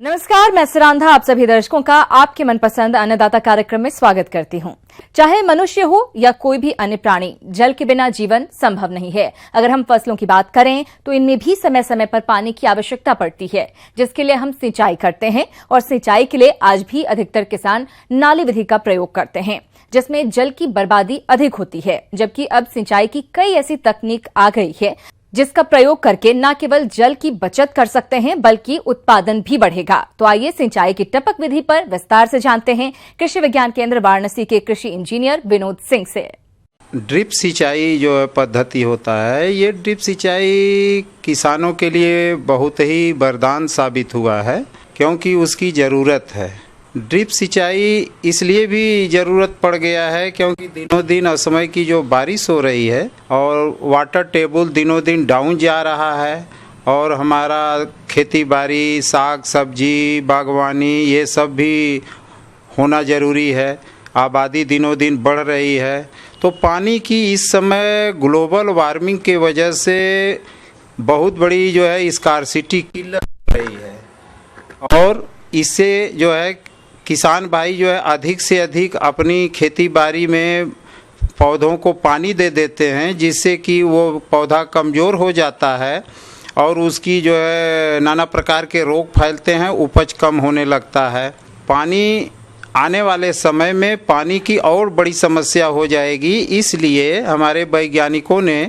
नमस्कार, मैं सुरांधा आप सभी दर्शकों का आपके मनपसंद अन्नदाता कार्यक्रम में स्वागत करती हूं। चाहे मनुष्य हो या कोई भी अन्य प्राणी, जल के बिना जीवन संभव नहीं है। अगर हम फसलों की बात करें तो इनमें भी समय समय पर पानी की आवश्यकता पड़ती है, जिसके लिए हम सिंचाई करते हैं। और सिंचाई के लिए आज भी अधिकतर किसान नाली विधि का प्रयोग करते हैं, जिसमें जल की बर्बादी अधिक होती है। जबकि अब सिंचाई की कई ऐसी तकनीक आ गई है जिसका प्रयोग करके न केवल जल की बचत कर सकते हैं बल्कि उत्पादन भी बढ़ेगा। तो आइए सिंचाई की टपक विधि पर विस्तार से जानते हैं कृषि विज्ञान केंद्र वाराणसी के कृषि इंजीनियर विनोद सिंह से। ड्रिप सिंचाई जो पद्धति होता है, ये ड्रिप सिंचाई किसानों के लिए बहुत ही वरदान साबित हुआ है, क्योंकि उसकी ज़रूरत है। ड्रिप सिंचाई इसलिए भी ज़रूरत पड़ गया है क्योंकि दिनों दिन असमय की जो बारिश हो रही है और वाटर टेबल दिनों दिन डाउन जा रहा है, और हमारा खेती बाड़ी, साग सब्जी, बागवानी ये सब भी होना ज़रूरी है। आबादी दिनों दिन बढ़ रही है, तो पानी की इस समय ग्लोबल वार्मिंग के वजह से बहुत बड़ी जो है स्कार्सिटी किल्लत हो रही है। और इससे जो है किसान भाई जो है अधिक से अधिक अपनी खेती बाड़ी में पौधों को पानी दे देते हैं, जिससे कि वो पौधा कमज़ोर हो जाता है और उसकी जो है नाना प्रकार के रोग फैलते हैं, उपज कम होने लगता है। पानी आने वाले समय में पानी की और बड़ी समस्या हो जाएगी, इसलिए हमारे वैज्ञानिकों ने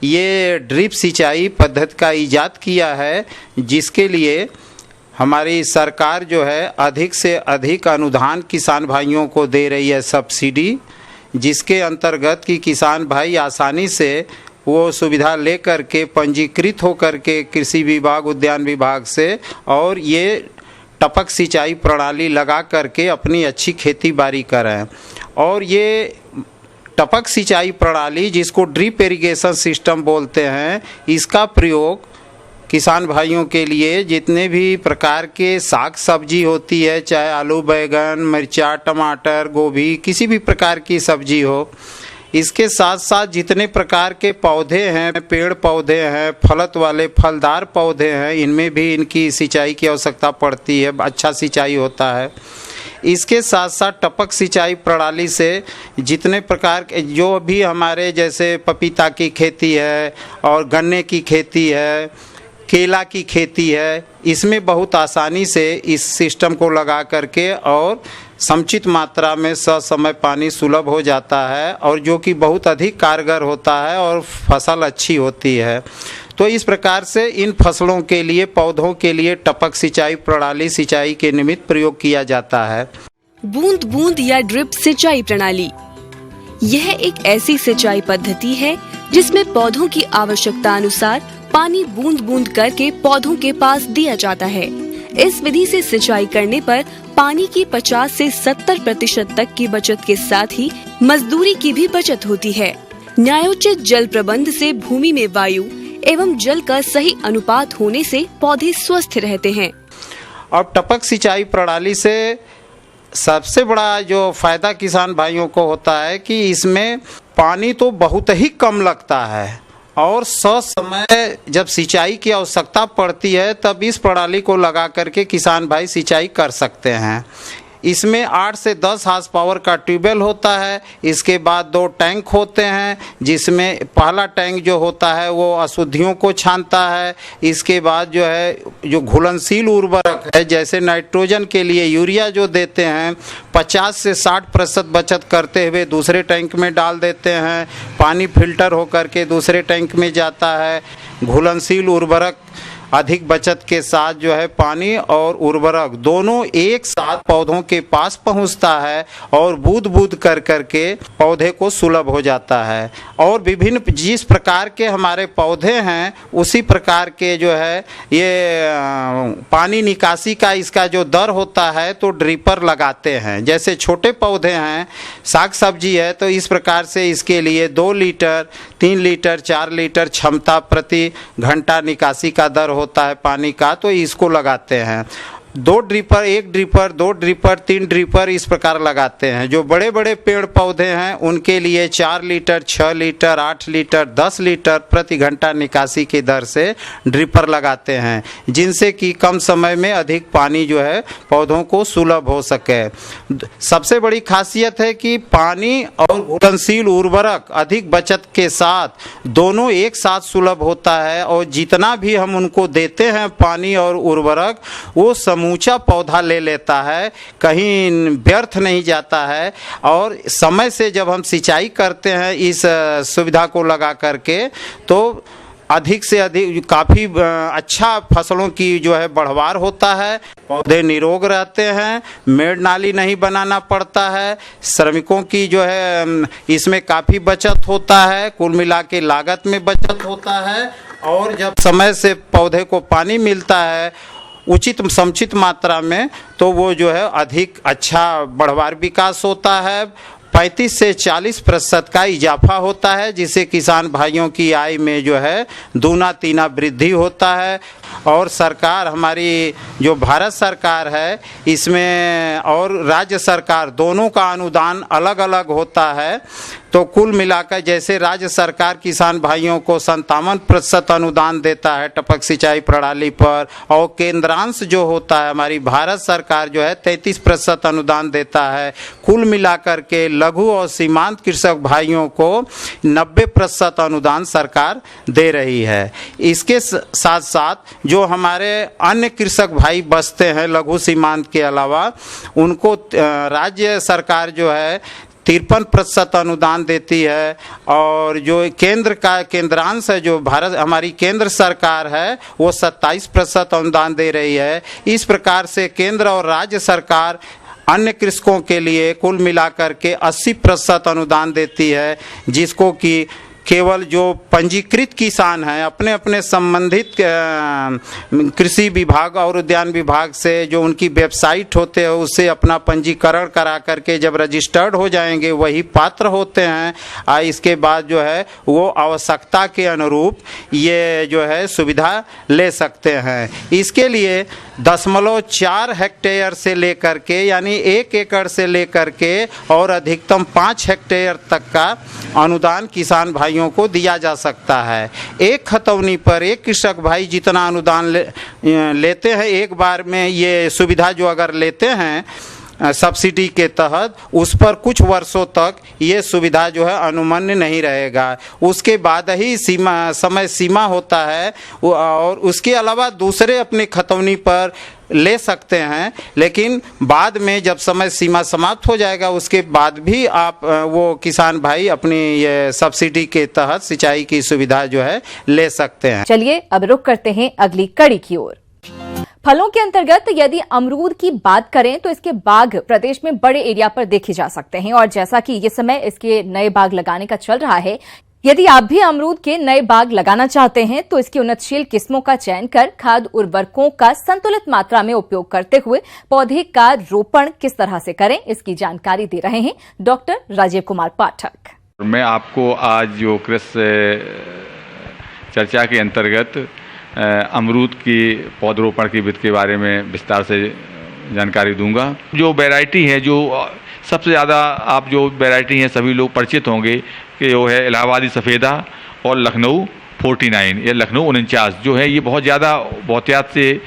ये ड्रिप सिंचाई पद्धति का इजाद किया है, जिसके लिए हमारी सरकार जो है अधिक से अधिक अनुदान किसान भाइयों को दे रही है, सब्सिडी, जिसके अंतर्गत कि किसान भाई आसानी से वो सुविधा ले कर के पंजीकृत हो कर के कृषि विभाग, उद्यान विभाग से और ये टपक सिंचाई प्रणाली लगा करके अपनी अच्छी खेती बाड़ी करें। और ये टपक सिंचाई प्रणाली, जिसको ड्रिप इरिगेशन सिस्टम बोलते हैं, इसका प्रयोग किसान भाइयों के लिए जितने भी प्रकार के साग सब्जी होती है, चाहे आलू, बैगन, मिर्चा, टमाटर, गोभी, किसी भी प्रकार की सब्जी हो, इसके साथ साथ जितने प्रकार के पौधे हैं, पेड़ पौधे हैं, फलत वाले फलदार पौधे हैं, इनमें भी इनकी सिंचाई की आवश्यकता पड़ती है। अच्छा सिंचाई होता है। इसके साथ साथ टपक सिंचाई प्रणाली से जितने प्रकार के जो भी हमारे जैसे पपीता की खेती है और गन्ने की खेती है, केला की खेती है, इसमें बहुत आसानी से इस सिस्टम को लगा करके और समुचित मात्रा में ससमय पानी सुलभ हो जाता है, और जो कि बहुत अधिक कारगर होता है और फसल अच्छी होती है। तो इस प्रकार से इन फसलों के लिए, पौधों के लिए टपक सिंचाई प्रणाली सिंचाई के निमित्त प्रयोग किया जाता है। बूंद बूंद या ड्रिप सिंचाई प्रणाली, यह एक ऐसी सिंचाई पद्धति है जिसमें पौधों की आवश्यकता अनुसार पानी बूंद बूंद करके पौधों के पास दिया जाता है। इस विधि से सिंचाई करने पर पानी की 50 से 70% तक की बचत के साथ ही मजदूरी की भी बचत होती है। न्यायोचित जल प्रबंध से भूमि में वायु एवं जल का सही अनुपात होने से पौधे स्वस्थ रहते हैं। और टपक सिंचाई प्रणाली से सबसे बड़ा जो फायदा किसान भाइयों को होता है कि इसमें पानी तो बहुत ही कम लगता है, और समय जब सिंचाई की आवश्यकता पड़ती है तब इस प्रणाली को लगा करके किसान भाई सिंचाई कर सकते हैं। इसमें 8 से 10 हार्स पावर का ट्यूबवेल होता है। इसके बाद 2 टैंक होते हैं, जिसमें पहला टैंक जो होता है वो अशुद्धियों को छानता है। इसके बाद जो है जो घुलनशील उर्वरक है, जैसे नाइट्रोजन के लिए यूरिया जो देते हैं, 50 से 60% बचत करते हुए दूसरे टैंक में डाल देते हैं। पानी फिल्टर होकर के दूसरे टैंक में जाता है। घुलनशील उर्वरक अधिक बचत के साथ जो है पानी और उर्वरक दोनों एक साथ पौधों के पास पहुंचता है और बूंद बूंद कर करके पौधे को सुलभ हो जाता है। और विभिन्न जिस प्रकार के हमारे पौधे हैं उसी प्रकार के जो है ये पानी निकासी का इसका जो दर होता है तो ड्रिपर लगाते हैं। जैसे छोटे पौधे हैं, साग सब्जी है, तो इस प्रकार से इसके लिए 2 लीटर, 3 लीटर, 4 लीटर क्षमता प्रति घंटा निकासी का दर होता है पानी का, तो इसको लगाते हैं। 2 ड्रिपर, 1 ड्रिपर, 2 ड्रिपर, 3 ड्रिपर इस प्रकार लगाते हैं। जो बड़े बड़े पेड़ पौधे हैं उनके लिए 4 लीटर, 6 लीटर, 8 लीटर, 10 लीटर प्रति घंटा निकासी की दर से ड्रिपर लगाते हैं, जिनसे कि कम समय में अधिक पानी जो है पौधों को सुलभ हो सके। सबसे बड़ी खासियत है कि पानी और घुलनशील उर्वरक अधिक बचत के साथ दोनों एक साथ सुलभ होता है, और जितना भी हम उनको देते हैं पानी और उर्वरक वो समूचा पौधा ले लेता है, कहीं व्यर्थ नहीं जाता है। और समय से जब हम सिंचाई करते हैं इस सुविधा को लगा करके, तो अधिक से अधिक काफ़ी अच्छा फसलों की जो है बढ़वार होता है, पौधे निरोग रहते हैं, मेड़ नाली नहीं बनाना पड़ता है, श्रमिकों की जो है इसमें काफ़ी बचत होता है, कुल मिला के लागत में बचत होता है। और जब समय से पौधे को पानी मिलता है उचित समुचित मात्रा में, तो वो जो है अधिक अच्छा बढ़वार विकास होता है। 35 से 40% का इजाफा होता है, जिससे किसान भाइयों की आय में जो है दूना तीना वृद्धि होता है। और सरकार हमारी जो भारत सरकार है इसमें और राज्य सरकार दोनों का अनुदान अलग अलग होता है। तो कुल मिलाकर जैसे राज्य सरकार किसान भाइयों को 57% अनुदान देता है टपक सिंचाई प्रणाली पर, और केंद्रांश जो होता है हमारी भारत सरकार जो है 33% अनुदान देता है। कुल मिलाकर के लघु और सीमांत कृषक भाइयों को 90% अनुदान सरकार दे रही है। इसके साथ साथ जो हमारे अन्य कृषक भाई बचते हैं लघु सीमांत के अलावा, उनको राज्य सरकार जो है 53% अनुदान देती है। और जो केंद्र का केंद्रांश है जो भारत हमारी केंद्र सरकार है वो 27% अनुदान दे रही है। इस प्रकार से केंद्र और राज्य सरकार अन्य कृषकों के लिए कुल मिलाकर के 80% अनुदान देती है, जिसको कि केवल जो पंजीकृत किसान हैं अपने अपने संबंधित कृषि विभाग और उद्यान विभाग से जो उनकी वेबसाइट होते हैं उससे अपना पंजीकरण करा करके जब रजिस्टर्ड हो जाएंगे वही पात्र होते हैं। इसके बाद जो है वो आवश्यकता के अनुरूप ये जो है सुविधा ले सकते हैं। इसके लिए 0.4 हेक्टेयर से लेकर के यानी 1 एकड़ से लेकर के और अधिकतम 5 हेक्टेयर तक का अनुदान किसान भाइयों को दिया जा सकता है। एक खतौनी पर एक कृषक भाई जितना अनुदान लेते हैं एक बार में, ये सुविधा जो अगर लेते हैं सब्सिडी के तहत, उस पर कुछ वर्षों तक ये सुविधा जो है अनुमन्य नहीं रहेगा। उसके बाद ही समय सीमा होता है, और उसके अलावा दूसरे अपने खतौनी पर ले सकते हैं, लेकिन बाद में जब समय सीमा समाप्त हो जाएगा उसके बाद भी आप वो किसान भाई अपनी ये सब्सिडी के तहत सिंचाई की सुविधा जो है ले सकते हैं। चलिए अब रुक करते हैं अगली कड़ी की ओर। फलों के अंतर्गत यदि अमरूद की बात करें तो इसके बाग प्रदेश में बड़े एरिया पर देखे जा सकते हैं, और जैसा कि ये समय इसके नए बाग लगाने का चल रहा है, यदि आप भी अमरूद के नए बाग लगाना चाहते हैं तो इसकी उन्नतशील किस्मों का चयन कर खाद उर्वरकों का संतुलित मात्रा में उपयोग करते हुए पौधे का रोपण किस तरह से करें, इसकी जानकारी दे रहे हैं डॉक्टर राजीव कुमार पाठक। मैं आपको आज जो कृषि चर्चा के अंतर्गत अमरूद की पौधरोपण की विधि के बारे में विस्तार से जानकारी दूंगा। जो वैरायटी है, जो सबसे ज़्यादा आप जो वैरायटी हैं सभी लोग परिचित होंगे कि वो है इलाहाबादी सफ़ेदा और लखनऊ 49 या लखनऊ 49 जो है, ये बहुत ज़्यादा बहुतायत से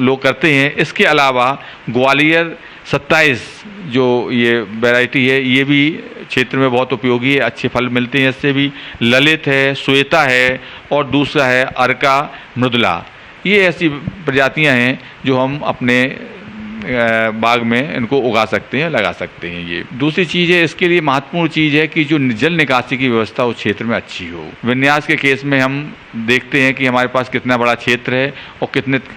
लोग करते हैं। इसके अलावा ग्वालियर 27 जो ये वैरायटी है ये भी क्षेत्र में बहुत उपयोगी है, अच्छे फल मिलते हैं इससे भी। ललित है, श्वेता है, और दूसरा है अर्का मृदुला। ये ऐसी प्रजातियां हैं जो हम अपने बाग में इनको उगा सकते हैं, लगा सकते हैं। ये दूसरी चीज़ है, इसके लिए महत्वपूर्ण चीज़ है कि जो जल निकासी की व्यवस्था उस क्षेत्र में अच्छी हो। विन्यास के केस में हम देखते हैं कि हमारे पास कितना बड़ा क्षेत्र है और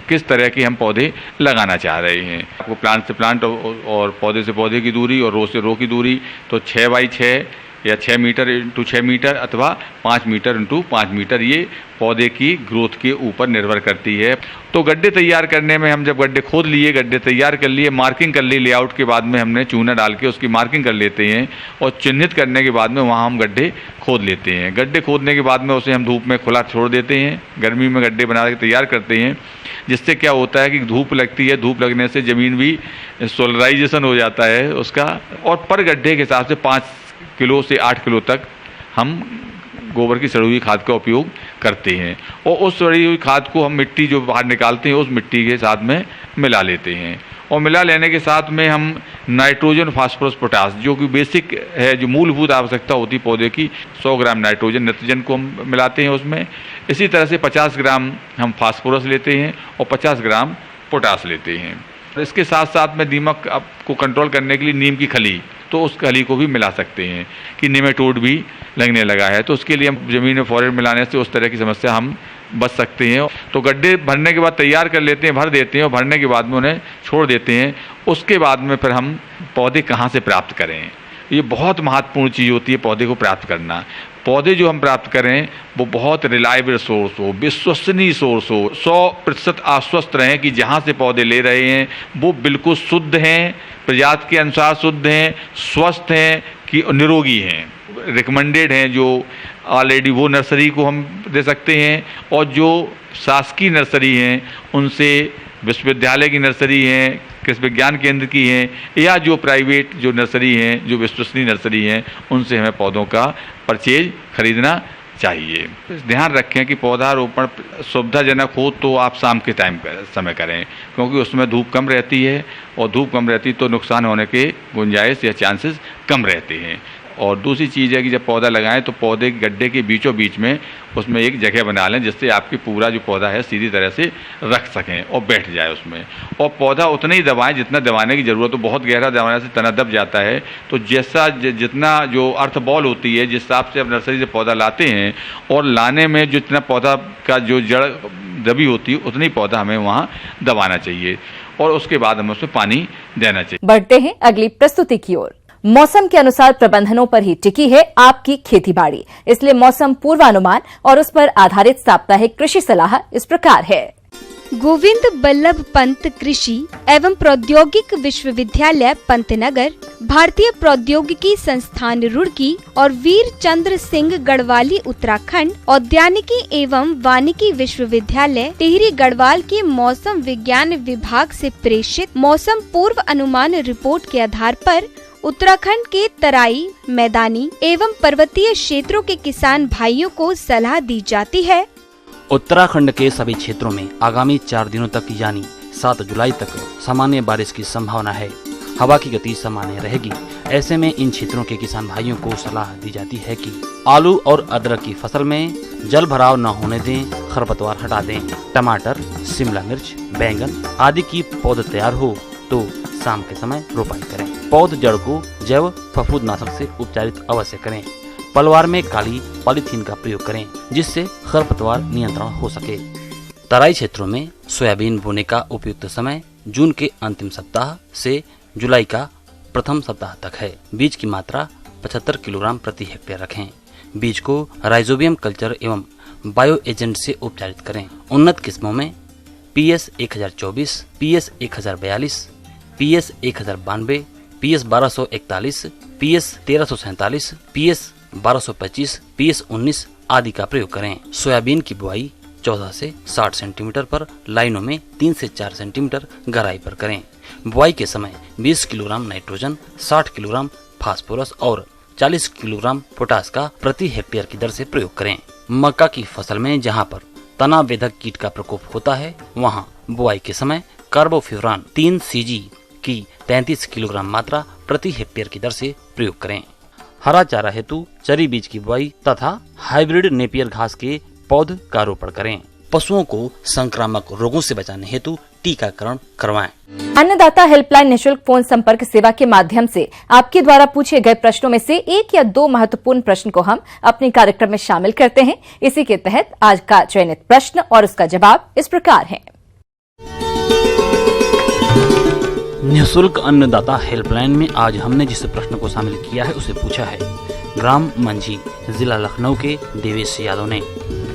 किस तरह के हम पौधे लगाना चाह रहे हैं। आपको प्लांट से प्लांट और पौधे से पौधे की दूरी और रो से रो की दूरी तो 6 बाई 6 या 6 मीटर इंटू 6 मीटर अथवा 5 मीटर इंटू 5 मीटर, ये पौधे की ग्रोथ के ऊपर निर्भर करती है। तो गड्ढे तैयार करने में हम जब गड्ढे खोद लिए, गड्ढे तैयार कर लिए, मार्किंग कर ली लेआउट के बाद में हमने चूना डाल के उसकी मार्किंग कर लेते हैं और चिन्हित करने के बाद में वहाँ हम गड्ढे खोद लेते हैं। गड्ढे खोदने के बाद में उसे हम धूप में खुला छोड़ देते हैं। गर्मी में गड्ढे बना के तैयार करते हैं, जिससे क्या होता है कि धूप लगती है, धूप लगने से ज़मीन भी सोलराइजेशन हो जाता है उसका, और पर गड्ढे के हिसाब से 5 किलो से 8 किलो तक हम गोबर की सड़ी हुई खाद का उपयोग करते हैं। और उस सड़ी हुई खाद को हम मिट्टी जो बाहर निकालते हैं उस मिट्टी के साथ में मिला लेते हैं। और मिला लेने के साथ में हम नाइट्रोजन, फास्फोरस, पोटास, जो कि बेसिक है, जो मूलभूत आवश्यकता होती है पौधे की, 100 ग्राम नाइट्रोजन, नाइट्रोजन को हम मिलाते हैं उसमें। इसी तरह से 50 ग्राम हम फास्फोरस लेते हैं और 50 ग्राम पोटास लेते हैं। इसके साथ साथ में दीमक को कंट्रोल करने के लिए नीम की खली, तो उस खली को भी मिला सकते हैं कि निमेटोड भी लगने लगा है, तो उसके लिए हम ज़मीन में फॉरेट मिलाने से उस तरह की समस्या हम बच सकते हैं। तो गड्ढे भरने के बाद तैयार कर लेते हैं, भर देते हैं और भरने के बाद में उन्हें छोड़ देते हैं। उसके बाद में फिर हम पौधे कहाँ से प्राप्त करें, ये बहुत महत्वपूर्ण चीज़ होती है पौधे को प्राप्त करना। पौधे जो हम प्राप्त करें वो बहुत रिलायबल सोर्स हो, विश्वसनीय सोर्स हो, 100% आश्वस्त रहें कि जहाँ से पौधे ले रहे हैं वो बिल्कुल शुद्ध हैं, प्रजाति के अनुसार शुद्ध हैं, स्वस्थ हैं कि निरोगी हैं, रिकमेंडेड हैं, जो ऑलरेडी वो नर्सरी को हम दे सकते हैं। और जो शासकीय नर्सरी हैं उनसे, विश्वविद्यालय की नर्सरी हैं, कृषि विज्ञान केंद्र की हैं, या जो प्राइवेट जो नर्सरी हैं, जो विश्वसनीय नर्सरी हैं, उनसे हमें पौधों का परचेज खरीदना चाहिए। ध्यान रखें कि पौधारोपण सुविधाजनक हो तो आप शाम के समय करें, क्योंकि उसमें धूप कम रहती है, और धूप कम रहती तो नुकसान होने के गुंजाइश या चांसेस कम रहते हैं। और दूसरी चीज़ है कि जब पौधा लगाएं तो पौधे गड्ढे के बीचों बीच में उसमें एक जगह बना लें, जिससे आपकी पूरा जो पौधा है सीधी तरह से रख सकें और बैठ जाए उसमें। और पौधा उतना ही दबाएं जितना दबाने की ज़रूरत हो, बहुत गहरा दबाने से तना दब जाता है। तो जैसा जितना जो अर्थ बॉल होती है, जिस हिसाब से आप नर्सरी से पौधा लाते हैं, और लाने में जितना पौधा का जो जड़ दबी होती है उतनी पौधा हमें वहाँ दबाना चाहिए, और उसके बाद हमें उसमें पानी देना चाहिए। बढ़ते हैं अगली प्रस्तुति की ओर। मौसम के अनुसार प्रबंधनों पर ही टिकी है आपकी खेतीबाड़ी, इसलिए मौसम पूर्वानुमान और उस पर आधारित साप्ताहिक कृषि सलाह इस प्रकार है। गोविंद बल्लभ पंत कृषि एवं प्रौद्योगिक विश्वविद्यालय पंतनगर, भारतीय प्रौद्योगिकी संस्थान रुड़की और वीर चंद्र सिंह गढ़वाली उत्तराखंड औद्यानिकी एवं वानिकी विश्वविद्यालय टिहरी गढ़वाल के मौसम विज्ञान विभाग से प्रेषित मौसम पूर्व अनुमान रिपोर्ट के आधार पर उत्तराखंड के तराई, मैदानी एवं पर्वतीय क्षेत्रों के किसान भाइयों को सलाह दी जाती है। उत्तराखंड के सभी क्षेत्रों में आगामी 4 दिनों तक यानी 7 जुलाई तक सामान्य बारिश की संभावना है। हवा की गति सामान्य रहेगी। ऐसे में इन क्षेत्रों के किसान भाइयों को सलाह दी जाती है कि आलू और अदरक की फसल में जल भराव न होने दें, खरपतवार हटा दें। टमाटर, शिमला मिर्च, बैंगन आदि की पौध तैयार हो तो शाम के समय रोपाई करें। पौध जड़ को जैव फफूंदनाशक से उपचारित अवश्य करें। पलवार में काली पॉलीथीन का प्रयोग करें, जिससे खरपतवार नियंत्रण हो सके। तराई क्षेत्रों में सोयाबीन बोने का उपयुक्त समय जून के अंतिम सप्ताह से जुलाई का प्रथम सप्ताह तक है। बीज की मात्रा 75 किलोग्राम प्रति हेक्टेयर रखें। बीज को राइजोबियम कल्चर एवं बायो एजेंट से उपचारित करें। उन्नत किस्मों में PS 1024, PS 1042, PS 1092, PS 1241, PS 1347, PS 1225, PS 19 आदि का प्रयोग करें। सोयाबीन की बुआई 14 से 60 सेंटीमीटर पर लाइनों में 3 से 4 सेंटीमीटर गहराई पर करें। बुआई के समय 20 किलोग्राम नाइट्रोजन, 60 किलोग्राम फास्फोरस और 40 किलोग्राम पोटास का प्रति हेक्टेयर की दर से प्रयोग करें। मक्का की फसल में जहां पर तना वेधक कीट का प्रकोप होता है, वहां बुआई के समय कार्बोफ्यूरान 3 CG की 33 किलोग्राम मात्रा प्रति हेक्टेयर की दर से प्रयोग करें। हरा चारा हेतु चरी बीज की बुआई तथा हाइब्रिड नेपियर घास के पौध का रोपण करें। पशुओं को संक्रामक रोगों से बचाने हेतु टीकाकरण करवाएं। अन्नदाता हेल्पलाइन निशुल्क फोन संपर्क सेवा के माध्यम से आपके द्वारा पूछे गए प्रश्नों में से 1 या 2 महत्वपूर्ण प्रश्न को हम अपने कार्यक्रम में शामिल करते हैं। इसी के तहत आज का चयनित प्रश्न और उसका जवाब इस प्रकार है। निःशुल्क अन्नदाता हेल्पलाइन में आज हमने जिस प्रश्न को शामिल किया है उसे पूछा है, ग्राम मंझी, जिला लखनऊ के देवेश यादव ने।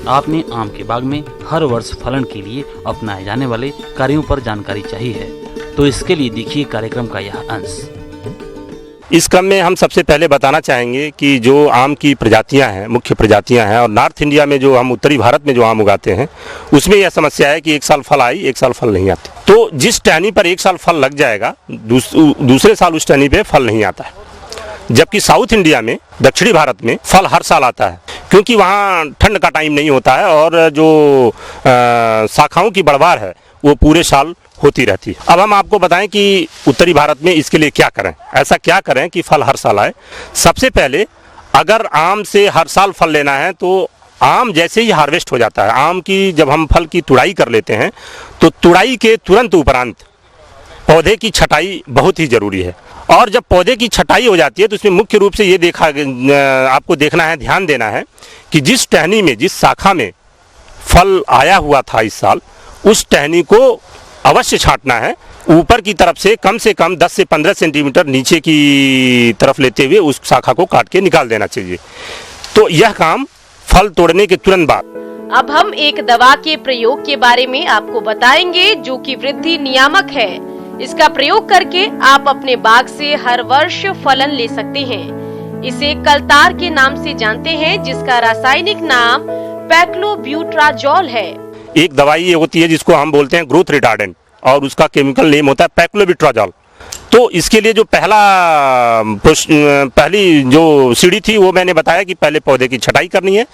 आपने आम के बाग में हर वर्ष फलन के लिए अपनाए जाने वाले कार्यों पर जानकारी चाहिए है, तो इसके लिए देखिए कार्यक्रम का यह अंश। इस क्रम में हम सबसे पहले बताना चाहेंगे कि जो आम की प्रजातियां हैं, मुख्य प्रजातियां हैं, और नॉर्थ इंडिया में जो हम उत्तरी भारत में जो आम उगाते हैं उसमें यह समस्या है कि एक साल फल आई, एक साल फल नहीं आती। तो जिस टहनी पर एक साल फल लग जाएगा, दूसरे साल उस टहनी पे फल नहीं आता है। जबकि साउथ इंडिया में, दक्षिणी भारत में फल हर साल आता है, क्योंकि वहाँ ठंड का टाइम नहीं होता है और जो शाखाओं की बढ़वार है वो पूरे साल होती रहती है। अब हम आपको बताएं कि उत्तरी भारत में इसके लिए क्या करें, ऐसा क्या करें कि फल हर साल आए। सबसे पहले अगर आम से हर साल फल लेना है तो आम जैसे ही हार्वेस्ट हो जाता है, आम की जब हम फल की तुड़ाई कर लेते हैं तो तुड़ाई के तुरंत उपरांत पौधे की छटाई बहुत ही ज़रूरी है। और जब पौधे की छटाई हो जाती है तो इसमें मुख्य रूप से ये आपको देखना है, ध्यान देना है कि जिस टहनी में, जिस शाखा में फल आया हुआ था इस साल, उस टहनी को अवश्य छांटना है। ऊपर की तरफ से कम 10 से 15 सेंटीमीटर नीचे की तरफ लेते हुए उस शाखा को काट के निकाल देना चाहिए। तो यह काम फल तोड़ने के तुरंत बाद। अब हम एक दवा के प्रयोग के बारे में आपको बताएंगे जो कि वृद्धि नियामक है। इसका प्रयोग करके आप अपने बाग से हर वर्ष फलन ले सकते हैं। इसे कलतार के नाम से जानते हैं, जिसका रासायनिक नाम पैक्लोब्यूट्राजोल है। एक दवाई ये होती है जिसको हम बोलते हैं ग्रोथ रिटार्डेंट, और उसका केमिकल नेम होता है पैक्लोब्यूट्राजोल। तो इसके लिए जो पहली जो सीढ़ी थी वो मैंने बताया कि पहले पौधे की छटाई करनी है।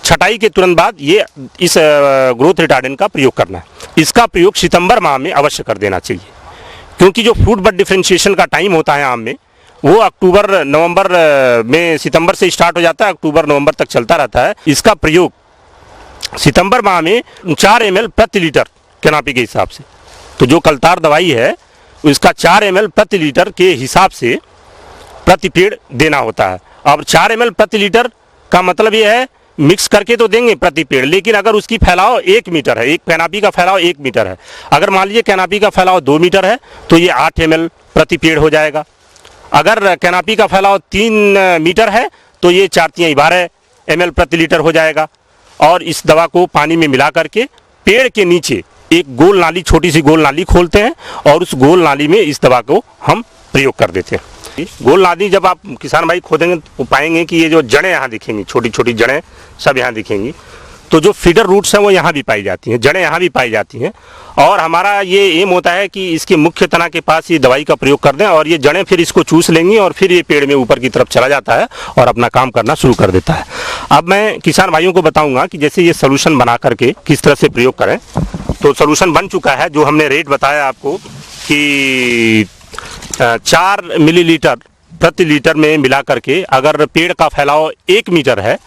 छटाई के तुरंत बाद ये इस ग्रोथ रिटार्डेंट का प्रयोग करना है। इसका प्रयोग सितंबर माह में अवश्य कर देना चाहिए, क्योंकि जो फ्रूट बड डिफरेंशिएशन का टाइम होता है आम में, वो अक्टूबर नवंबर में, सितंबर से स्टार्ट हो जाता है, अक्टूबर नवंबर तक चलता रहता है। इसका प्रयोग सितंबर माह में 4 ml प्रति लीटर कैनापी के हिसाब से, तो जो कलतार दवाई है उसका 4 ml प्रति लीटर के हिसाब से प्रति पेड़ देना होता है। अब 4 ml प्रति लीटर का मतलब ये है मिक्स करके तो देंगे प्रति पेड़, लेकिन अगर उसकी फैलाव 1 मीटर है, एक कैनापी का फैलाव 1 मीटर है, अगर मान लीजिए कैनापी का फैलाव 2 मीटर है तो ये 8 ml प्रति पेड़ हो जाएगा। अगर कैनापी का फैलाव 3 मीटर है तो ये 4×3=12 ml प्रति लीटर हो जाएगा। और इस दवा को पानी में मिला करके पेड़ के नीचे एक गोल नाली, छोटी सी गोल नाली खोलते हैं और उस गोल नाली में इस दवा को हम प्रयोग कर देते हैं। गोल नाली जब आप किसान भाई खोदेंगे तो पाएंगे कि ये जो जड़ें यहाँ दिखेंगी, छोटी छोटी जड़ें सब यहाँ दिखेंगी। तो जो फीडर रूट्स हैं वो यहाँ भी पाई जाती हैं, जड़ें यहाँ भी पाई जाती हैं। और हमारा ये एम होता है कि इसके मुख्य तना के पास ये दवाई का प्रयोग कर दें और ये जड़ें फिर इसको चूस लेंगी और फिर ये पेड़ में ऊपर की तरफ चला जाता है और अपना काम करना शुरू कर देता है। अब मैं किसान भाइयों को बताऊंगा कि जैसे ये सोल्यूशन बना करके किस तरह से प्रयोग करें। तो सोल्यूशन बन चुका है, जो हमने रेट बताया आपको कि 4 मिलीलीटर प्रति लीटर में मिला करके, अगर पेड़ का फैलाव 1 मीटर है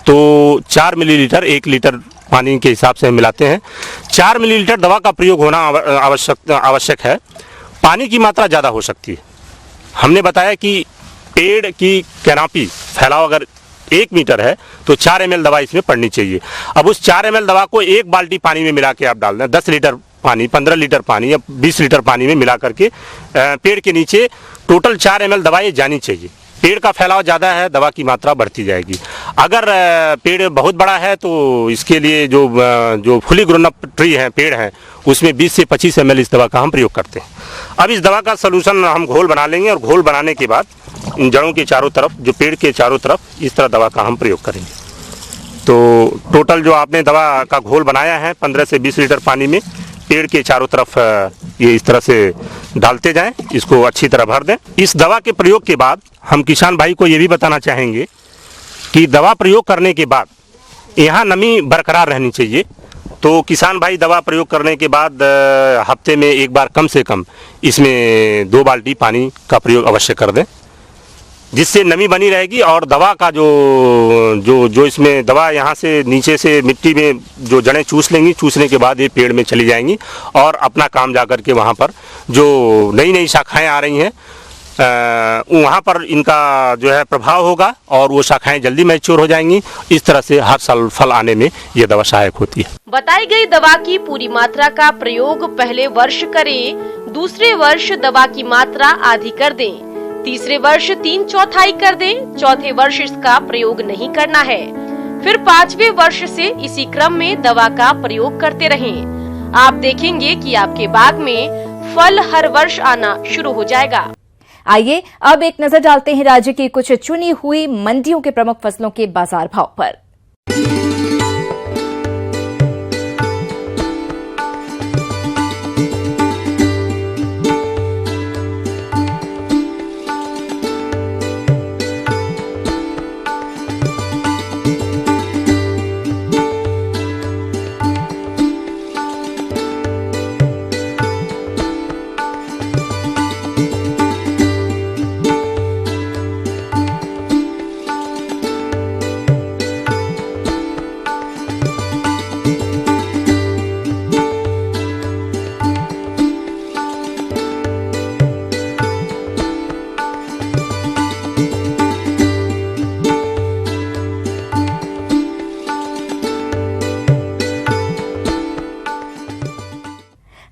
तो 4 मिलीलीटर 1 लीटर पानी के हिसाब से मिलाते हैं। 4 मिलीलीटर दवा का प्रयोग होना आवश्यक है। पानी की मात्रा ज़्यादा हो सकती है। हमने बताया कि पेड़ की कैनापी फैलाव अगर 1 मीटर है तो 4 ml दवा इसमें पड़नी चाहिए। अब उस 4 ml दवा को 1 बाल्टी पानी में मिला के आप डाल दें, 10 लीटर पानी, 15 लीटर पानी या 20 लीटर पानी में मिला करके पेड़ के नीचे टोटल 4 ml दवा ये जानी चाहिए। पेड़ का फैलाव ज़्यादा है, दवा की मात्रा बढ़ती जाएगी। अगर पेड़ बहुत बड़ा है तो इसके लिए जो फुली ग्रोन अप ट्री हैं, पेड़ हैं, उसमें 20 से 25 ml इस दवा का हम प्रयोग करते हैं। अब इस दवा का सलूशन हम घोल बना लेंगे और घोल बनाने के बाद इन जड़ों के चारों तरफ, जो पेड़ के चारों तरफ इस तरह दवा का हम प्रयोग करेंगे। तो टोटल जो आपने दवा का घोल बनाया है 15 से 20 लीटर पानी में पेड़ के चारों तरफ ये इस तरह से डालते जाएं, इसको अच्छी तरह भर दें। इस दवा के प्रयोग के बाद हम किसान भाई को ये भी बताना चाहेंगे कि दवा प्रयोग करने के बाद यहाँ नमी बरकरार रहनी चाहिए। तो किसान भाई दवा प्रयोग करने के बाद हफ्ते में एक बार कम से कम इसमें 2 बाल्टी पानी का प्रयोग अवश्य कर दें, जिससे नमी बनी रहेगी और दवा का जो इसमें दवा यहाँ से नीचे से मिट्टी में जो जड़ें चूस लेंगी, चूसने के बाद ये पेड़ में चली जाएंगी और अपना काम जा कर के वहाँ पर जो नई नई शाखाएं आ रही हैं वहाँ पर इनका जो है प्रभाव होगा और वो शाखाएं जल्दी मैच्योर हो जाएंगी। इस तरह से हर साल फल आने में ये दवा सहायक होती है। बताई गई दवा की पूरी मात्रा का प्रयोग पहले वर्ष करें, दूसरे वर्ष दवा की मात्रा आधी कर दें। तीसरे वर्ष 3/4 कर दें, चौथे वर्ष इसका प्रयोग नहीं करना है। फिर 5वें वर्ष से इसी क्रम में दवा का प्रयोग करते रहें। आप देखेंगे कि आपके बाग में फल हर वर्ष आना शुरू हो जाएगा। आइए अब एक नजर डालते हैं राज्य की कुछ चुनी हुई मंडियों के प्रमुख फसलों के बाजार भाव पर।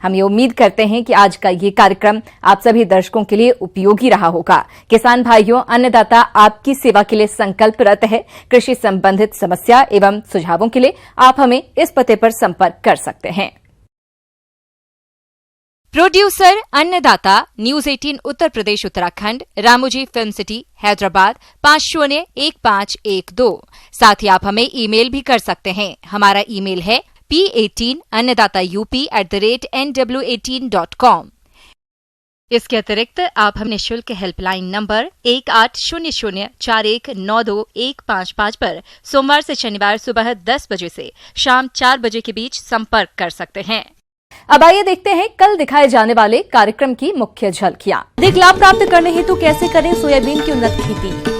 हम ये उम्मीद करते हैं कि आज का ये कार्यक्रम आप सभी दर्शकों के लिए उपयोगी रहा होगा। किसान भाइयों, अन्नदाता आपकी सेवा के लिए संकल्परत है। कृषि संबंधित समस्या एवं सुझावों के लिए आप हमें इस पते पर संपर्क कर सकते हैं। प्रोड्यूसर अन्नदाता, news 18 Uttar Pradesh Uttarakhand, Ramoji film city, Hyderabad 501512। साथ ही आप हमें ईमेल भी कर सकते हैं। हमारा ईमेल है p18annadata@nw18.com। इसके अतिरिक्त आप हम निःशुल्क हेल्पलाइन नंबर 180041921555 पर सोमवार से शनिवार सुबह 10 बजे से शाम 4 बजे के बीच संपर्क कर सकते हैं। अब आइए देखते हैं कल दिखाए जाने वाले कार्यक्रम की मुख्य झलकियां। अधिक लाभ प्राप्त करने हेतु कैसे करें सोयाबीन की उन्नत खेती।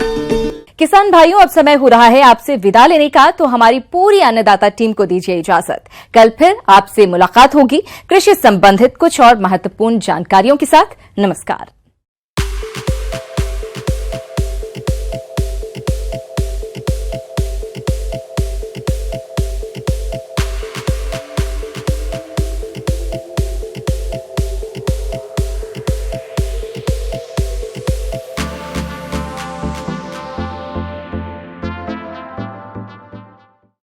किसान भाइयों, अब समय हो रहा है आपसे विदा लेने का, तो हमारी पूरी अन्नदाता टीम को दीजिए इजाजत। कल फिर आपसे मुलाकात होगी कृषि संबंधित कुछ और महत्वपूर्ण जानकारियों के साथ। नमस्कार।